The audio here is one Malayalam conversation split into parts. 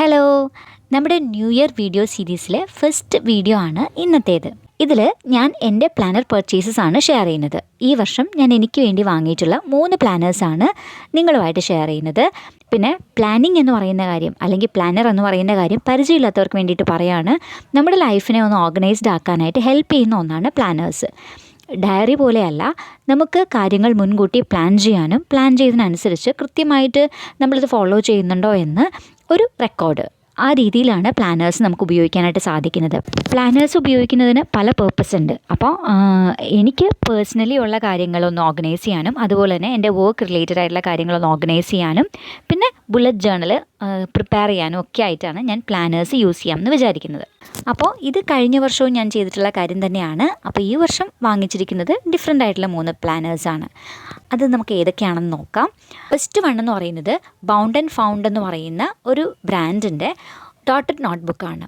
ഹലോ, നമ്മുടെ ന്യൂ ഇയർ വീഡിയോ സീരീസിലെ ഫസ്റ്റ് വീഡിയോ ആണ് ഇന്നത്തേത്. ഇതിൽ ഞാൻ എൻ്റെ പ്ലാനർ പർച്ചേസസ് ആണ് ഷെയർ ചെയ്യുന്നത്. ഈ വർഷം ഞാൻ എനിക്ക് വേണ്ടി വാങ്ങിയിട്ടുള്ള 3 പ്ലാനേഴ്സാണ് നിങ്ങളുമായിട്ട് ഷെയർ ചെയ്യുന്നത്. പിന്നെ പ്ലാനിങ് എന്ന് പറയുന്ന കാര്യം അല്ലെങ്കിൽ പ്ലാനർ എന്ന് പറയുന്ന കാര്യം പരിചയമില്ലാത്തവർക്ക് വേണ്ടിയിട്ട് പറയാണ്. നമ്മുടെ ലൈഫിനെ ഒന്ന് ഓർഗനൈസ്ഡ് ആക്കാനായിട്ട് ഹെൽപ്പ് ചെയ്യുന്ന ഒന്നാണ് പ്ലാനേഴ്സ്. ഡയറി പോലെയല്ല, നമുക്ക് കാര്യങ്ങൾ മുൻകൂട്ടി പ്ലാൻ ചെയ്യാനും പ്ലാൻ ചെയ്തതിനനുസരിച്ച് കൃത്യമായിട്ട് നമ്മളിത് ഫോളോ ചെയ്യുന്നുണ്ടോ എന്ന് ഒരു റെക്കോർഡ്, ആ രീതിയിലാണ് പ്ലാനേഴ്സ് നമുക്ക് ഉപയോഗിക്കാനായിട്ട് സാധിക്കുന്നത്. പ്ലാനേഴ്സ് ഉപയോഗിക്കുന്നതിന് പല പേർപ്പസ് ഉണ്ട്. അപ്പോൾ എനിക്ക് പേഴ്സണലി ഉള്ള കാര്യങ്ങളൊന്ന് ഓർഗനൈസ് ചെയ്യാനും അതുപോലെ തന്നെ എൻ്റെ വർക്ക് റിലേറ്റഡ് ആയിട്ടുള്ള കാര്യങ്ങളൊന്ന് ഓർഗനൈസ് ചെയ്യാനും പിന്നെ ബുള്ളറ്റ് ജേർണൽ പ്രിപ്പയർ ചെയ്യാനും ഒക്കെ ആയിട്ടാണ് ഞാൻ പ്ലാനേഴ്സ് യൂസ് ചെയ്യാമെന്ന് വിചാരിക്കുന്നത്. അപ്പോൾ ഇത് കഴിഞ്ഞ വർഷവും ഞാൻ ചെയ്തിട്ടുള്ള കാര്യം തന്നെയാണ്. അപ്പോൾ ഈ വർഷം വാങ്ങിച്ചിരിക്കുന്നത് ഡിഫറെൻ്റ് ആയിട്ടുള്ള 3 പ്ലാനേഴ്സാണ്. അത് നമുക്ക് ഏതൊക്കെയാണെന്ന് നോക്കാം. ഫസ്റ്റ് വൺ എന്ന് പറയുന്നത് ബൗണ്ട് ആൻഡ് ഫൗണ്ട് എന്ന് പറയുന്ന ഒരു ബ്രാൻഡിൻ്റെ ഡോട്ടഡ് നോട്ട്ബുക്കാണ്.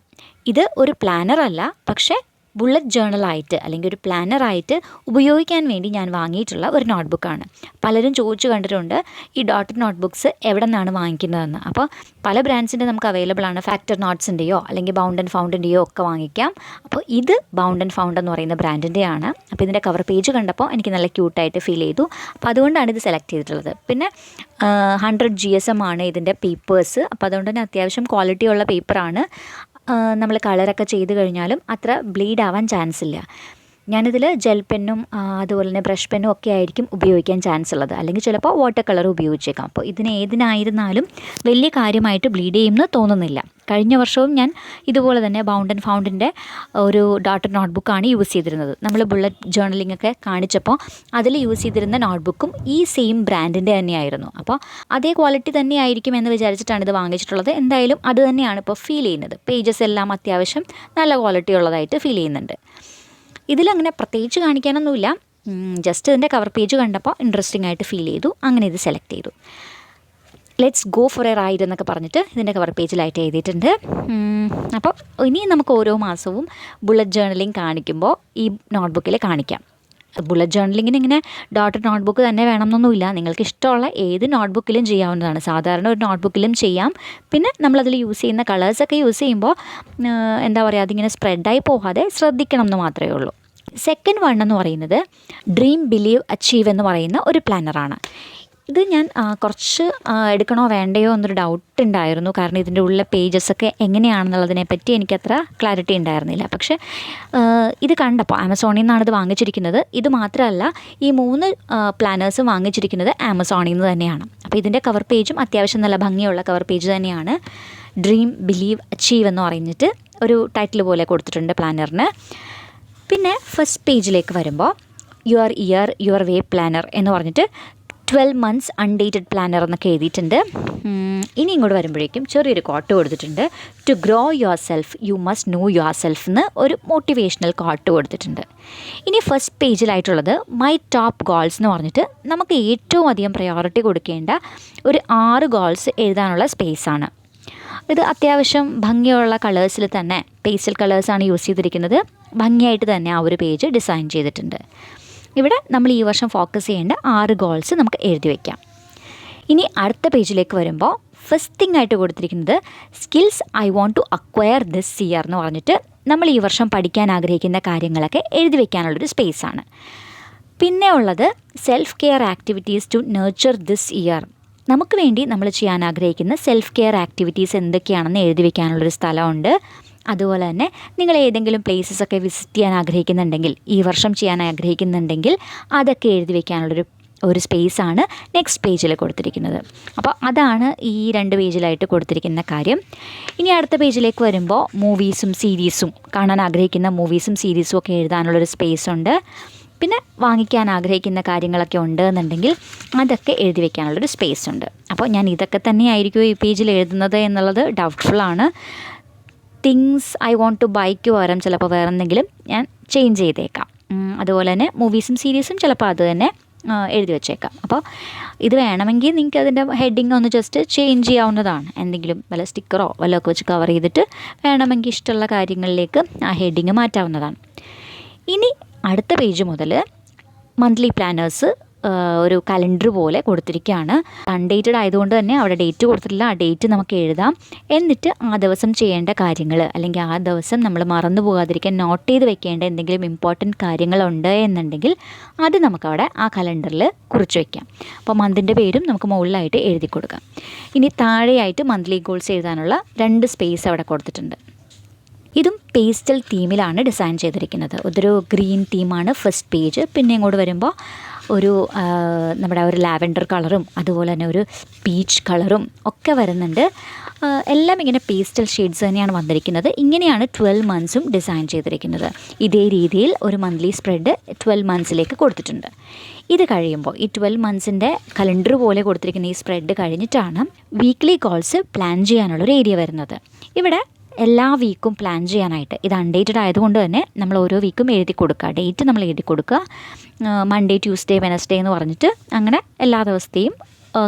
ഇത് ഒരു പ്ലാനർ അല്ല, പക്ഷേ ബുള്ളറ്റ് ജേർണലായിട്ട് അല്ലെങ്കിൽ ഒരു പ്ലാനറായിട്ട് ഉപയോഗിക്കാൻ വേണ്ടി ഞാൻ വാങ്ങിയിട്ടുള്ള ഒരു നോട്ട്ബുക്കാണ്. പലരും ചോദിച്ചു കണ്ടിട്ടുണ്ട് ഈ ഡോട്ടഡ് നോട്ട്ബുക്ക്സ് എവിടെ നിന്നാണ് വാങ്ങിക്കുന്നതെന്ന്. അപ്പോൾ പല ബ്രാൻഡ്സിൻ്റെ നമുക്ക് അവൈലബിൾ ആണ്. ഫാക്ടർ നോട്ട്സിൻ്റെയോ അല്ലെങ്കിൽ ബൗണ്ട് ആൻഡ് ഫൗണ്ടിൻ്റെയോ ഒക്കെ വാങ്ങിക്കാം. അപ്പോൾ ഇത് ബൗണ്ട് ആൻഡ് ഫൗണ്ട് എന്ന് പറയുന്ന ബ്രാൻഡിൻ്റെയാണ്. അപ്പോൾ ഇതിൻ്റെ കവർ പേജ് കണ്ടപ്പോൾ എനിക്ക് നല്ല ക്യൂട്ടായിട്ട് ഫീൽ ചെയ്തു. അപ്പോൾ അതുകൊണ്ടാണ് ഇത് സെലക്ട് ചെയ്തിട്ടുള്ളത്. പിന്നെ 100 GSM ആണ് ഇതിൻ്റെ പേപ്പേഴ്സ്. അപ്പോൾ അതുകൊണ്ട് തന്നെ അത്യാവശ്യം ക്വാളിറ്റി ഉള്ള പേപ്പറാണ്. നമ്മൾ കളറൊക്കെ ചെയ്ത് കഴിഞ്ഞാലും അത്ര ബ്ലീഡ് ആവാൻ ചാൻസ് ഇല്ല. ഞാനിതിൽ ജെൽ പെന്നും അതുപോലെ തന്നെ ബ്രഷ് പെന്നും ഒക്കെ ആയിരിക്കും ഉപയോഗിക്കാൻ ചാൻസ് ഉള്ളത്. അല്ലെങ്കിൽ ചിലപ്പോൾ വാട്ടർ കളർ ഉപയോഗിച്ചേക്കാം. അപ്പോൾ ഏതിനായിരുന്നാലും വലിയ കാര്യമായിട്ട് ബ്ലീഡ് ചെയ്യുമെന്ന് തോന്നുന്നില്ല. കഴിഞ്ഞ വർഷവും ഞാൻ ഇതുപോലെ തന്നെ ബൗണ്ട് ആൻഡ് ഫൗണ്ടിൻ്റെ ഒരു ഡോട്ടഡ് നോട്ട്ബുക്കാണ് യൂസ് ചെയ്തിരുന്നത്. നമ്മൾ ബുള്ളറ്റ് ജേർണലിംഗ് ഒക്കെ കാണിച്ചപ്പോൾ അതിൽ യൂസ് ചെയ്തിരുന്ന നോട്ട്ബുക്കും ഈ സെയിം ബ്രാൻഡിൻ്റെ തന്നെയായിരുന്നു. അപ്പോൾ അതേ ക്വാളിറ്റി തന്നെയായിരിക്കും എന്ന് വിചാരിച്ചിട്ടാണ് ഇത് വാങ്ങിച്ചിട്ടുള്ളത്. എന്തായാലും അത് തന്നെയാണ് ഇപ്പോൾ ഫീൽ ചെയ്യുന്നത്. പേജസ് എല്ലാം അത്യാവശ്യം നല്ല ക്വാളിറ്റി ഉള്ളതായിട്ട് ഫീൽ ചെയ്യുന്നുണ്ട്. ഇതിലങ്ങനെ പ്രത്യേകിച്ച് കാണിക്കാനൊന്നുമില്ല. ജസ്റ്റ് ഇതിൻ്റെ കവർ പേജ് കണ്ടപ്പോൾ ഇൻട്രസ്റ്റിംഗ് ആയിട്ട് ഫീൽ ചെയ്തു. അങ്ങനെ ഇത് സെലക്ട് ചെയ്തു. Let's go for A ride എന്നൊക്കെ പറഞ്ഞിട്ട് ഇതിൻ്റെ കവർ പേജിലായിട്ട് എഴുതിയിട്ടുണ്ട്. അപ്പോൾ ഇനി നമുക്ക് ഓരോ മാസവും ബുള്ളറ്റ് ജേർണലിംഗ് കാണിക്കുമ്പോൾ ഈ നോട്ട്ബുക്കിൽ കാണിക്കാം. ബുള്ളറ്റ് ജേർണലിങ്ങിന് ഇങ്ങനെ ഡോട്ടഡ് നോട്ട്ബുക്ക് തന്നെ വേണമെന്നൊന്നുമില്ല. നിങ്ങൾക്ക് ഇഷ്ടമുള്ള ഏത് നോട്ട്ബുക്കിലും ചെയ്യാവുന്നതാണ്. സാധാരണ ഒരു നോട്ട്ബുക്കിലും ചെയ്യാം. പിന്നെ നമ്മളതിൽ യൂസ് ചെയ്യുന്ന കളേഴ്സൊക്കെ യൂസ് ചെയ്യുമ്പോൾ എന്താ പറയുക, അതിങ്ങനെ സ്പ്രെഡായി പോകാതെ ശ്രദ്ധിക്കണം എന്ന് മാത്രമേ ഉള്ളൂ. സെക്കൻഡ് വൺ എന്ന് പറയുന്നത് ഡ്രീം ബിലീവ് അച്ചീവ് എന്ന് പറയുന്ന ഒരു പ്ലാനറാണ്. ഇത് ഞാൻ കുറച്ച് എടുക്കണോ വേണ്ടയോ എന്നൊരു ഡൗട്ട് ഉണ്ടായിരുന്നു. കാരണം ഇതിൻ്റെ ഉള്ളിലെ പേജസൊക്കെ എങ്ങനെയാണെന്നുള്ളതിനെപ്പറ്റി എനിക്കത്ര ക്ലാരിറ്റി ഉണ്ടായിരുന്നില്ല. പക്ഷേ ഇത് കണ്ടപ്പോൾ ആമസോണിൽ നിന്നാണ് ഇത് വാങ്ങിച്ചിരിക്കുന്നത്. ഇത് മാത്രമല്ല, ഈ 3 പ്ലാനേഴ്സും വാങ്ങിച്ചിരിക്കുന്നത് ആമസോണിൽ നിന്ന് തന്നെയാണ്. അപ്പോൾ ഇതിൻ്റെ കവർ പേജും അത്യാവശ്യം നല്ല ഭംഗിയുള്ള കവർ പേജ് തന്നെയാണ്. ഡ്രീം ബിലീവ് അച്ചീവ് എന്ന് പറഞ്ഞിട്ട് ഒരു ടൈറ്റിൽ പോലെ കൊടുത്തിട്ടുണ്ട് പ്ലാനറിന്. പിന്നെ ഫസ്റ്റ് പേജിലേക്ക് വരുമ്പോൾ your year your way planner എന്ന് പറഞ്ഞിട്ട് 12 months അൺഡേറ്റഡ് പ്ലാനർ എന്നൊക്കെ എഴുതിയിട്ടുണ്ട്. ഇനി ഇങ്ങോട്ട് വരുമ്പോഴേക്കും ചെറിയൊരു കോട്ട് കൊടുത്തിട്ടുണ്ട്. To grow yourself you must know yourself എന്ന് ഒരു മോട്ടിവേഷണൽ കോട്ട് കൊടുത്തിട്ടുണ്ട്. ഇനി ഫസ്റ്റ് പേജിലായിട്ടുള്ളത് മൈ ടോപ്പ് ഗോൾസ് എന്ന് പറഞ്ഞിട്ട് നമുക്ക് ഏറ്റവും അധികം പ്രയോറിറ്റി കൊടുക്കേണ്ട ഒരു 6 ഗോൾസ് എഴുതാനുള്ള സ്പേസാണ്. ഇത് അത്യാവശ്യം ഭംഗിയുള്ള കളേഴ്സിൽ തന്നെ, പേസ്റ്റൽ കളേഴ്സാണ് യൂസ് ചെയ്തിരിക്കുന്നത്. ഭംഗിയായിട്ട് തന്നെ ആ ഒരു പേജ് ഡിസൈൻ ചെയ്തിട്ടുണ്ട്. ഇവിടെ നമ്മൾ ഈ വർഷം ഫോക്കസ് ചെയ്യേണ്ട 6 ഗോൾസ് നമുക്ക് എഴുതി വയ്ക്കാം. ഇനി അടുത്ത പേജിലേക്ക് വരുമ്പോൾ ഫസ്റ്റ് തിങ് ആയിട്ട് കൊടുത്തിരിക്കുന്നത് skills I want to acquire this year എന്ന് പറഞ്ഞിട്ട് നമ്മൾ ഈ വർഷം പഠിക്കാൻ ആഗ്രഹിക്കുന്ന കാര്യങ്ങളൊക്കെ എഴുതി വയ്ക്കാനുള്ളൊരു സ്പേസാണ്. പിന്നെ ഉള്ളത് self care activities to nurture this year. നമുക്ക് വേണ്ടി നമ്മൾ ചെയ്യാൻ ആഗ്രഹിക്കുന്ന സെൽഫ് കെയർ ആക്ടിവിറ്റീസ് എന്തൊക്കെയാണെന്ന് എഴുതി വയ്ക്കാനുള്ളൊരു സ്ഥലമുണ്ട്. അതുപോലെ തന്നെ നിങ്ങൾ ഏതെങ്കിലും പ്ലേസസൊക്കെ വിസിറ്റ് ചെയ്യാൻ ആഗ്രഹിക്കുന്നുണ്ടെങ്കിൽ, ഈ വർഷം ചെയ്യാൻ ആഗ്രഹിക്കുന്നുണ്ടെങ്കിൽ അതൊക്കെ എഴുതി വയ്ക്കാനുള്ളൊരു സ്പേസാണ് നെക്സ്റ്റ് പേജിൽ കൊടുത്തിരിക്കുന്നത്. അപ്പോൾ അതാണ് ഈ 2 പേജിലായിട്ട് കൊടുത്തിരിക്കുന്ന കാര്യം. ഇനി അടുത്ത പേജിലേക്ക് വരുമ്പോൾ മൂവീസും സീരീസും, കാണാൻ ആഗ്രഹിക്കുന്ന മൂവീസും സീരീസും ഒക്കെ എഴുതാനുള്ളൊരു സ്പേസുണ്ട്. പിന്നെ വാങ്ങിക്കാൻ ആഗ്രഹിക്കുന്ന കാര്യങ്ങളൊക്കെ ഉണ്ട് എന്നുണ്ടെങ്കിൽ അതൊക്കെ എഴുതി വയ്ക്കാനുള്ളൊരു സ്പേസ് ഉണ്ട്. അപ്പോൾ ഞാൻ ഇതൊക്കെ തന്നെയായിരിക്കും ഈ പേജിൽ എഴുതുന്നത് എന്നുള്ളത് ഡൗട്ട്ഫുള്ളാണ്. Things I want to bike പകരം ചിലപ്പോൾ വേറെ എന്തെങ്കിലും ഞാൻ ചേഞ്ച് ചെയ്തേക്കാം. അതുപോലെ തന്നെ മൂവീസും സീരീസും ചിലപ്പോൾ അത് തന്നെ എഴുതി വെച്ചേക്കാം. അപ്പോൾ ഇത് വേണമെങ്കിൽ നിങ്ങൾക്ക് അതിൻ്റെ ഹെഡിങ് ഒന്ന് ജസ്റ്റ് ചേഞ്ച് ചെയ്യാവുന്നതാണ്. എന്തെങ്കിലും വല്ല സ്റ്റിക്കറോ വല്ലതൊക്കെ വെച്ച് കവർ ചെയ്തിട്ട് വേണമെങ്കിൽ ഇഷ്ടമുള്ള കാര്യങ്ങളിലേക്ക് ആ ഹെഡിങ് മാറ്റാവുന്നതാണ്. ഇനി അടുത്ത പേജ് മുതൽ മന്ത്ലി പ്ലാനേഴ്സ് ഒരു കലണ്ടർ പോലെ കൊടുത്തിരിക്കുകയാണ്. അൺഡേറ്റഡ് ആയതുകൊണ്ട് തന്നെ അവിടെ ഡേറ്റ് കൊടുത്തിട്ടില്ല. ആ ഡേറ്റ് നമുക്ക് എഴുതാം. എന്നിട്ട് ആ ദിവസം ചെയ്യേണ്ട കാര്യങ്ങൾ, അല്ലെങ്കിൽ ആ ദിവസം നമ്മൾ മറന്നു പോകാതിരിക്കാൻ നോട്ട് ചെയ്ത് വെക്കേണ്ട എന്തെങ്കിലും ഇമ്പോർട്ടൻറ്റ് കാര്യങ്ങളുണ്ട് എന്നുണ്ടെങ്കിൽ അത് നമുക്കവിടെ ആ കലണ്ടറിൽ കുറിച്ച് വയ്ക്കാം. അപ്പോൾ മന്തിൻ്റെ പേരും നമുക്ക് മുകളിലായിട്ട് എഴുതി കൊടുക്കാം. ഇനി താഴെയായിട്ട് മന്ത്ലി ഗോൾസ് എഴുതാനുള്ള 2 സ്പേസ് അവിടെ കൊടുത്തിട്ടുണ്ട്. ഇതും പേസ്റ്റൽ തീമിലാണ് ഡിസൈൻ ചെയ്തിരിക്കുന്നത്. ഇതൊരു ഗ്രീൻ തീമാണ് ഫസ്റ്റ് പേജ്. പിന്നെ ഇങ്ങോട്ട് വരുമ്പോൾ നമ്മുടെ ഒരു ലാവൻഡർ കളറും അതുപോലെ തന്നെ ഒരു പീച്ച് കളറും ഒക്കെ വരുന്നുണ്ട്. എല്ലാം ഇങ്ങനെ പേസ്റ്റൽ ഷെയ്ഡ്സ് തന്നെയാണ് വന്നിരിക്കുന്നത്. ഇങ്ങനെയാണ് 12 മന്ത്സും ഡിസൈൻ ചെയ്തിരിക്കുന്നത്. ഇതേ രീതിയിൽ ഒരു മന്ത്ലി സ്പ്രെഡ് 12 മന്ത്സിലേക്ക് കൊടുത്തിട്ടുണ്ട്. ഇത് കഴിയുമ്പോൾ ഈ 12 മന്ത്സിൻ്റെ കലണ്ടർ പോലെ കൊടുത്തിരിക്കുന്ന ഈ സ്പ്രെഡ് കഴിഞ്ഞിട്ടാണ് വീക്ക്ലി ഗോൾസ് പ്ലാൻ ചെയ്യാനുള്ളൊരു ഏരിയ വരുന്നത്. ഇവിടെ എല്ലാ വീക്കും പ്ലാൻ ചെയ്യാനായിട്ട്, ഇത് അൺഡേറ്റഡ് ആയതുകൊണ്ട് തന്നെ നമ്മൾ ഓരോ വീക്കും എഴുതി കൊടുക്കുക. ഡേറ്റ് നമ്മൾ എഴുതി കൊടുക്കുക. മൺഡേ, ട്യൂസ്ഡേ, വെനസ്ഡേ എന്ന് പറഞ്ഞിട്ട് അങ്ങനെ എല്ലാ ദിവസത്തെയും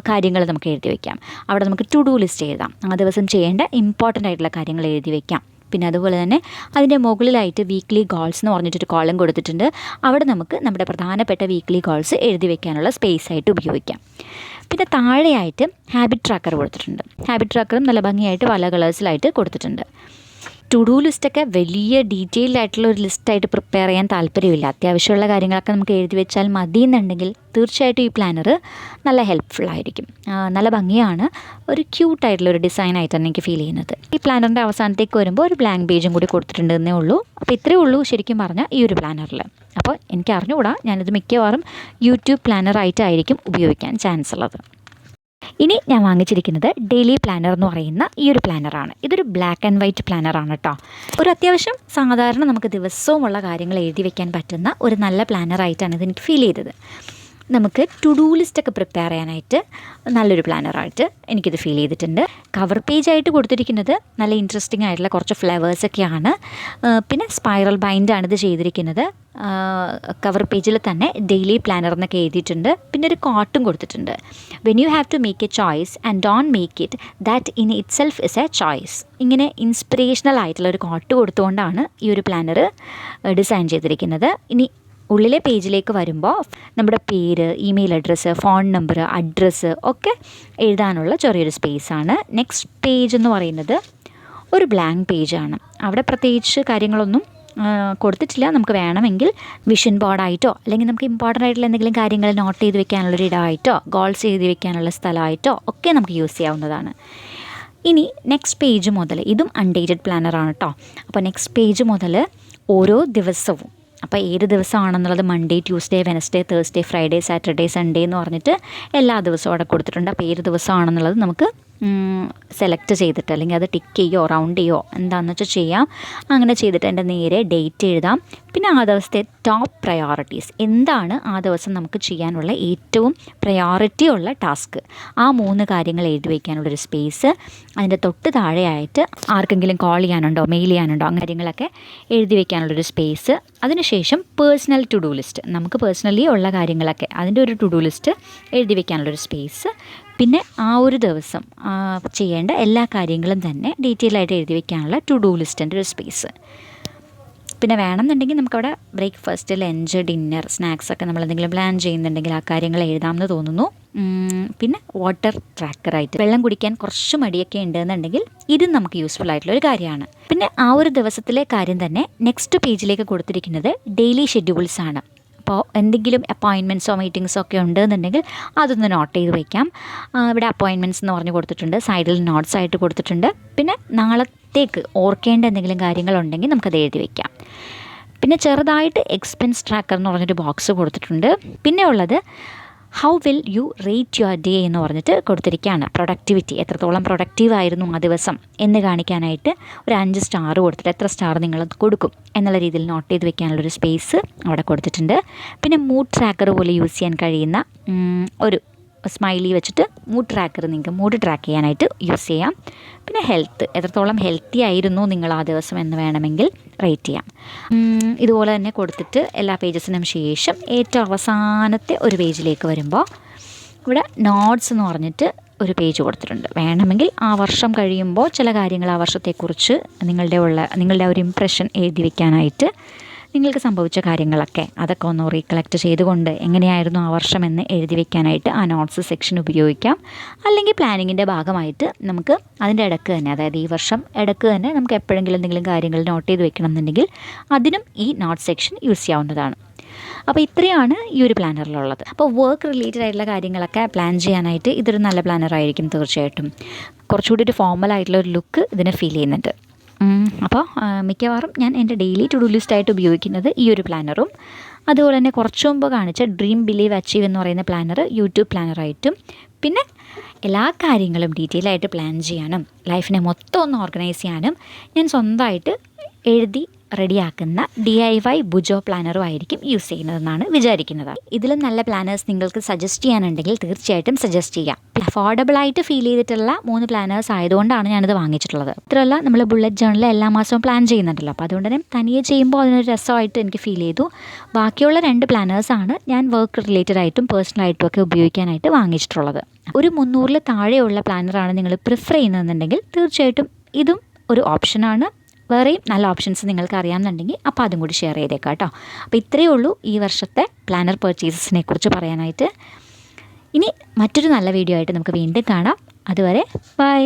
കാര്യങ്ങൾ നമുക്ക് എഴുതി വയ്ക്കാം. അവിടെ നമുക്ക് ടു ഡു ലിസ്റ്റ് എഴുതാം. ആ ദിവസം ചെയ്യേണ്ട ഇമ്പോർട്ടൻ്റ് ആയിട്ടുള്ള കാര്യങ്ങൾ എഴുതി വയ്ക്കാം. പിന്നെ അതുപോലെ തന്നെ അതിൻ്റെ മുകളിലായിട്ട് വീക്ക്ലി ഗോൾസ് എന്ന് പറഞ്ഞിട്ടൊരു കോളം കൊടുത്തിട്ടുണ്ട്. അവിടെ നമുക്ക് നമ്മുടെ പ്രധാനപ്പെട്ട വീക്ക്ലി ഗോൾസ് എഴുതി വയ്ക്കാനുള്ള സ്പേസ് ആയിട്ട് ഉപയോഗിക്കാം. പിന്നെ താഴെയായിട്ട് ഹാബിറ്റ് ട്രാക്കർ കൊടുത്തിട്ടുണ്ട്. ഹാബിറ്റ് ട്രാക്കറും നല്ല ഭംഗിയായിട്ട് പല കളേഴ്സിലായിട്ട് കൊടുത്തിട്ടുണ്ട്. ടു ഡു ലിസ്റ്റൊക്കെ വലിയ ഡീറ്റെയിൽഡ് ആയിട്ടുള്ള ഒരു ലിസ്റ്റായിട്ട് പ്രിപ്പയർ ചെയ്യാൻ താല്പര്യമില്ല. അത്യാവശ്യമുള്ള കാര്യങ്ങളൊക്കെ നമുക്ക് എഴുതി വെച്ചാൽ മതി എന്നുണ്ടെങ്കിൽ തീർച്ചയായിട്ടും ഈ പ്ലാനർ നല്ല ഹെൽപ്ഫുള്ളായിരിക്കും. നല്ല ഭംഗിയാണ്. ഒരു ക്യൂട്ടായിട്ടുള്ളൊരു ഡിസൈനായിട്ടാണ് എനിക്ക് ഫീൽ ചെയ്യുന്നത്. ഈ പ്ലാനറിൻ്റെ അവസാനത്തേക്ക് വരുമ്പോൾ ഒരു ബ്ലാങ്ക് പേജും കൂടി കൊടുത്തിട്ടുണ്ടെന്നേ ഉള്ളൂ. അപ്പോൾ ഇത്രയേ ഉള്ളൂ ശരിക്കും പറഞ്ഞാൽ ഈ ഒരു പ്ലാനറിൽ. അപ്പോൾ എനിക്ക് അറിഞ്ഞുകൂടാ, ഞാനിത് മിക്കവാറും യൂട്യൂബ് പ്ലാനറായിട്ടായിരിക്കും ഉപയോഗിക്കാൻ ചാൻസ് ഉള്ളത്. ഇനി ഞാൻ വാങ്ങിച്ചിരിക്കുന്നത് ഡെയിലി പ്ലാനർ എന്ന് പറയുന്ന ഈ ഒരു പ്ലാനറാണ്. ഇതൊരു ബ്ലാക്ക് ആൻഡ് വൈറ്റ് പ്ലാനറാണ് കേട്ടോ. ഒരു അത്യാവശ്യം സാധാരണ നമുക്ക് ദിവസവുമുള്ള കാര്യങ്ങൾ എഴുതി വയ്ക്കാൻ പറ്റുന്ന ഒരു നല്ല പ്ലാനറായിട്ടാണ് ഇതെനിക്ക് ഫീൽ ചെയ്തത്. നമുക്ക് ടു ഡു ലിസ്റ്റൊക്കെ പ്രിപ്പയർ ചെയ്യാനായിട്ട് നല്ലൊരു പ്ലാനറായിട്ട് എനിക്കിത് ഫീൽ ചെയ്തിട്ടുണ്ട്. കവർ പേജായിട്ട് കൊടുത്തിരിക്കുന്നത് നല്ല ഇൻട്രസ്റ്റിംഗ് ആയിട്ടുള്ള കുറച്ച് ഫ്ലവേഴ്സൊക്കെയാണ്. പിന്നെ സ്പൈറൽ ബൈൻഡാണ് ഇത് ചെയ്തിരിക്കുന്നത്. കവർ പേജിൽ തന്നെ ഡെയിലി പ്ലാനർ എന്നൊക്കെ എഴുതിയിട്ടുണ്ട്. പിന്നെ ഒരു കോട്ടും കൊടുത്തിട്ടുണ്ട്. When you have to make a choice and don't make it that in itself is a choice. ഇങ്ങനെ ഇൻസ്പിറേഷണൽ ആയിട്ടുള്ള ഒരു കോട്ട് കൊടുത്തുകൊണ്ടാണ് ഈ ഒരു പ്ലാനർ ഡിസൈൻ ചെയ്തിരിക്കുന്നത്. ഇനി ഉള്ളിലെ പേജിലേക്ക് വരുമ്പോൾ നമ്മുടെ പേര്, email address, phone number, address ഒക്കെ എഴുതാനുള്ള ചെറിയൊരു സ്പേസാണ്. നെക്സ്റ്റ് പേജ് എന്ന് പറയുന്നത് ഒരു ബ്ലാങ്ക് പേജാണ്. അവിടെ പ്രത്യേകിച്ച് കാര്യങ്ങളൊന്നും കൊടുത്തിട്ടില്ല. നമുക്ക് വേണമെങ്കിൽ വിഷൻ ബോർഡായിട്ടോ അല്ലെങ്കിൽ നമുക്ക് ഇമ്പോർട്ടൻ്റ് ആയിട്ടുള്ള എന്തെങ്കിലും കാര്യങ്ങൾ നോട്ട് ചെയ്ത് വെക്കാനുള്ളൊരു ഇടമായിട്ടോ ഗോൾസ് എഴുതി വെക്കാനുള്ള സ്ഥലമായിട്ടോ ഒക്കെ നമുക്ക് യൂസ് ചെയ്യാവുന്നതാണ്. ഇനി നെക്സ്റ്റ് പേജ് മുതൽ, ഇതും അൺഡേറ്റഡ് പ്ലാനറാണ് കേട്ടോ. അപ്പോൾ നെക്സ്റ്റ് പേജ് മുതൽ ഓരോ ദിവസവും, അപ്പോൾ ഏത് ദിവസമാണെന്നുള്ളത് Monday, Tuesday, Wednesday, Thursday, Friday, Saturday, Sunday എന്ന് പറഞ്ഞിട്ട് എല്ലാ ദിവസവും അവിടെ കൊടുത്തിട്ടുണ്ട്. അപ്പോൾ ഏത് ദിവസമാണെന്നുള്ളത് നമുക്ക് സെലക്ട് ചെയ്തിട്ട് അല്ലെങ്കിൽ അത് ടിക്ക് ചെയ്യോ റൗണ്ട് ചെയ്യോ എന്താണെന്ന് വെച്ചാൽ ചെയ്യാം. അങ്ങനെ ചെയ്തിട്ട് എൻ്റെ നേരെ ഡേറ്റ് എഴുതാം. പിന്നെ ആ ദിവസത്തെ ടോപ്പ് പ്രയോറിറ്റീസ് എന്താണ്, ആ ദിവസം നമുക്ക് ചെയ്യാനുള്ള ഏറ്റവും പ്രയോറിറ്റി ഉള്ള ടാസ്ക്, ആ 3 കാര്യങ്ങൾ എഴുതി വയ്ക്കാനുള്ളൊരു സ്പേസ്. അതിൻ്റെ തൊട്ട് താഴെയായിട്ട് ആർക്കെങ്കിലും കോൾ ചെയ്യാനുണ്ടോ, മെയിൽ ചെയ്യാനുണ്ടോ, അങ്ങനെ കാര്യങ്ങളൊക്കെ എഴുതി വയ്ക്കാനുള്ളൊരു സ്പേസ്. അതിനുശേഷം പേഴ്സണൽ ടു ഡു ലിസ്റ്റ്, നമുക്ക് പേഴ്സണലി ഉള്ള കാര്യങ്ങളൊക്കെ അതിൻ്റെ ഒരു ടു ഡു ലിസ്റ്റ് എഴുതി വയ്ക്കാനുള്ളൊരു സ്പേസ്. പിന്നെ ആ ഒരു ദിവസം ചെയ്യേണ്ട എല്ലാ കാര്യങ്ങളും തന്നെ ഡീറ്റെയിൽ ആയിട്ട് എഴുതി വയ്ക്കാനുള്ള ടു ഡു ലിസ്റ്റിൻ്റെ ഒരു സ്പേസ്. പിന്നെ വേണമെന്നുണ്ടെങ്കിൽ നമുക്കവിടെ ബ്രേക്ക്ഫാസ്റ്റ്, ലഞ്ച്, ഡിന്നർ, സ്നാക്സൊക്കെ നമ്മളെന്തെങ്കിലും പ്ലാൻ ചെയ്യുന്നുണ്ടെങ്കിൽ ആ കാര്യങ്ങൾ എഴുതാമെന്ന് തോന്നുന്നു. പിന്നെ വാട്ടർ ട്രാക്കറായിട്ട് വെള്ളം കുടിക്കാൻ കുറച്ച് മടിയൊക്കെ ഉണ്ടെന്നുണ്ടെങ്കിൽ ഇതും നമുക്ക് യൂസ്ഫുൾ ആയിട്ടുള്ളൊരു കാര്യമാണ്. പിന്നെ ആ ഒരു ദിവസത്തിലെ കാര്യം തന്നെ നെക്സ്റ്റ് പേജിലേക്ക് കൊടുത്തിരിക്കുന്നത് ഡെയിലി ഷെഡ്യൂൾസാണ്. അപ്പോൾ എന്തെങ്കിലും അപ്പോയിൻമെൻറ്റ്സോ മീറ്റിങ്സോ ഒക്കെ ഉണ്ടെന്നുണ്ടെങ്കിൽ അതൊന്ന് നോട്ട് ചെയ്ത് വയ്ക്കാം. ഇവിടെ അപ്പോയിൻമെൻറ്റ്സ് എന്ന് പറഞ്ഞ് കൊടുത്തിട്ടുണ്ട്, സൈഡിൽ നോട്ട്സ് ആയിട്ട് കൊടുത്തിട്ടുണ്ട്. പിന്നെ നാളത്തേക്ക് ഓർക്കേണ്ട എന്തെങ്കിലും കാര്യങ്ങളുണ്ടെങ്കിൽ നമുക്കത് എഴുതി വയ്ക്കാം. പിന്നെ ചെറുതായിട്ട് എക്സ്പെൻസ് ട്രാക്കർ എന്ന് പറഞ്ഞൊരു ബോക്സ് കൊടുത്തിട്ടുണ്ട്. പിന്നെ ഉള്ളത് how will you rate your day എന്ന് പറഞ്ഞിട്ട് കൊടുത്തിരിക്കുകയാണ്. പ്രൊഡക്ടിവിറ്റി, എത്രത്തോളം പ്രൊഡക്റ്റീവായിരുന്നു ആ ദിവസം എന്ന് കാണിക്കാനായിട്ട് ഒരു 5 സ്റ്റാർ കൊടുത്തിട്ട് എത്ര സ്റ്റാർ നിങ്ങൾ കൊടുക്കും എന്നുള്ള രീതിയിൽ നോട്ട് ചെയ്ത് വെക്കാനുള്ളൊരു സ്പേസ് അവിടെ കൊടുത്തിട്ടുണ്ട്. പിന്നെ മൂഡ് ട്രാക്കർ പോലെ യൂസ് ചെയ്യാൻ കഴിയുന്ന ഒരു സ്മൈലി വെച്ചിട്ട് മൂഡ് ട്രാക്കർ നിങ്ങൾക്ക് മൂഡ് ട്രാക്ക് ചെയ്യാനായിട്ട് യൂസ് ചെയ്യാം. പിന്നെ ഹെൽത്ത്, എത്രത്തോളം ഹെൽത്തി ആയിരുന്നു നിങ്ങൾ ആ ദിവസം എന്ന് വേണമെങ്കിൽ റേറ്റ് ചെയ്യാം. ഇതുപോലെ തന്നെ കൊടുത്തിട്ട് എല്ലാ പേജസിനും ശേഷം ഏറ്റവും അവസാനത്തെ ഒരു പേജിലേക്ക് വരുമ്പോൾ ഇവിടെ നോട്ട്സ് എന്ന് പറഞ്ഞിട്ട് ഒരു പേജ് കൊടുത്തിട്ടുണ്ട്. വേണമെങ്കിൽ ആ വർഷം കഴിയുമ്പോൾ ചില കാര്യങ്ങൾ ആ വർഷത്തെക്കുറിച്ച് നിങ്ങളുടെ ഒരു ഇംപ്രഷൻ എഴുതി വയ്ക്കാനായിട്ട് നിങ്ങൾക്ക് സംഭവിച്ച കാര്യങ്ങളൊക്കെ അതൊക്കെ ഒന്ന് റീകളക്ട് ചെയ്തുകൊണ്ട് എങ്ങനെയായിരുന്നു ആ വർഷമെന്ന് എഴുതി വെക്കാനായിട്ട് ആ നോട്ട്സ് സെക്ഷൻ ഉപയോഗിക്കാം. അല്ലെങ്കിൽ പ്ലാനിങ്ങിൻ്റെ ഭാഗമായിട്ട് നമുക്ക് അതിൻ്റെ ഇടയ്ക്ക് തന്നെ, അതായത് ഈ വർഷം ഇടയ്ക്ക് തന്നെ നമുക്ക് എപ്പോഴെങ്കിലും എന്തെങ്കിലും കാര്യങ്ങൾ നോട്ട് ചെയ്ത് വെക്കണം എന്നുണ്ടെങ്കിൽ അതിനും ഈ നോട്ട് സെക്ഷൻ യൂസ് ചെയ്യാവുന്നതാണ്. അപ്പോൾ ഇത്രയാണ് ഈ ഒരു പ്ലാനറിലുള്ളത്. അപ്പോൾ വർക്ക് റിലേറ്റഡ് ആയിട്ടുള്ള കാര്യങ്ങളൊക്കെ പ്ലാൻ ചെയ്യാനായിട്ട് ഇതൊരു നല്ല പ്ലാനറായിരിക്കും തീർച്ചയായിട്ടും. കുറച്ചുകൂടി ഒരു ഫോർമലായിട്ടുള്ള ഒരു ലുക്ക് ഇതിനെ ഫീൽ ചെയ്യുന്നുണ്ട്. അപ്പോൾ മിക്കവാറും ഞാൻ എൻ്റെ ഡെയിലി ടു ഡു ലിസ്റ്റായിട്ട് ഉപയോഗിക്കുന്നത് ഈ ഒരു പ്ലാനറും, അതുപോലെ തന്നെ കുറച്ച് മുമ്പ് കാണിച്ച ഡ്രീം ബിലീവ് അച്ചീവ് എന്ന് പറയുന്ന പ്ലാനർ യൂട്യൂബ് പ്ലാനറായിട്ടും, പിന്നെ എല്ലാ കാര്യങ്ങളും ഡീറ്റെയിൽ ആയിട്ട് പ്ലാൻ ചെയ്യാനും ലൈഫിനെ മൊത്തം ഒന്ന് ഓർഗനൈസ് ചെയ്യാനും ഞാൻ സ്വന്തമായിട്ട് എഴുതി റെഡിയാക്കുന്ന DIY ബുജോ പ്ലാനറും ആയിരിക്കും യൂസ് ചെയ്യുന്നതെന്നാണ് വിചാരിക്കുന്നത്. ഇതിലും നല്ല പ്ലാനേഴ്സ് നിങ്ങൾക്ക് സജസ്റ്റ് ചെയ്യാനുണ്ടെങ്കിൽ തീർച്ചയായിട്ടും സജസ്റ്റ് ചെയ്യാം. അഫോർഡബിളായിട്ട് ഫീൽ ചെയ്തിട്ടുള്ള 3 പ്ലാനേഴ്സ് ആയതുകൊണ്ടാണ് ഞാനിത് വാങ്ങിച്ചിട്ടുള്ളത്. ഇത്രയല്ല, നമ്മൾ ബുള്ളറ്റ് ജേർണൽ എല്ലാ മാസവും പ്ലാൻ ചെയ്യുന്നുണ്ടല്ലോ, അപ്പോൾ അതുകൊണ്ട് തന്നെ തനിയെ ചെയ്യുമ്പോൾ അതിനൊരു രസമായിട്ട് എനിക്ക് ഫീൽ ചെയ്തു. ബാക്കിയുള്ള 2 പ്ലാനേഴ്സാണ് ഞാൻ വർക്ക് റിലേറ്റഡ് ആയിട്ടും പേഴ്സണലായിട്ടും ഒക്കെ ഉപയോഗിക്കാനായിട്ട് വാങ്ങിച്ചിട്ടുള്ളത്. ഒരു 300-ൽ താഴെയുള്ള പ്ലാനറാണ് നിങ്ങൾ പ്രിഫർ ചെയ്യുന്നതെന്നുണ്ടെങ്കിൽ തീർച്ചയായിട്ടും ഇതും ഒരു ഓപ്ഷനാണ്. വേറെയും നല്ല ഓപ്ഷൻസ് നിങ്ങൾക്ക് അറിയാമെന്നുണ്ടെങ്കിൽ അപ്പോൾ അതും കൂടി ഷെയർ ചെയ്തേക്കാം കേട്ടോ. അപ്പോൾ ഇത്രയേ ഉള്ളൂ ഈ വർഷത്തെ പ്ലാനർ പർച്ചേസസിനെ കുറിച്ച് പറയാനായിട്ട്. ഇനി മറ്റൊരു നല്ല വീഡിയോ ആയിട്ട് നമുക്ക് വീണ്ടും കാണാം. അതുവരെ ബൈ.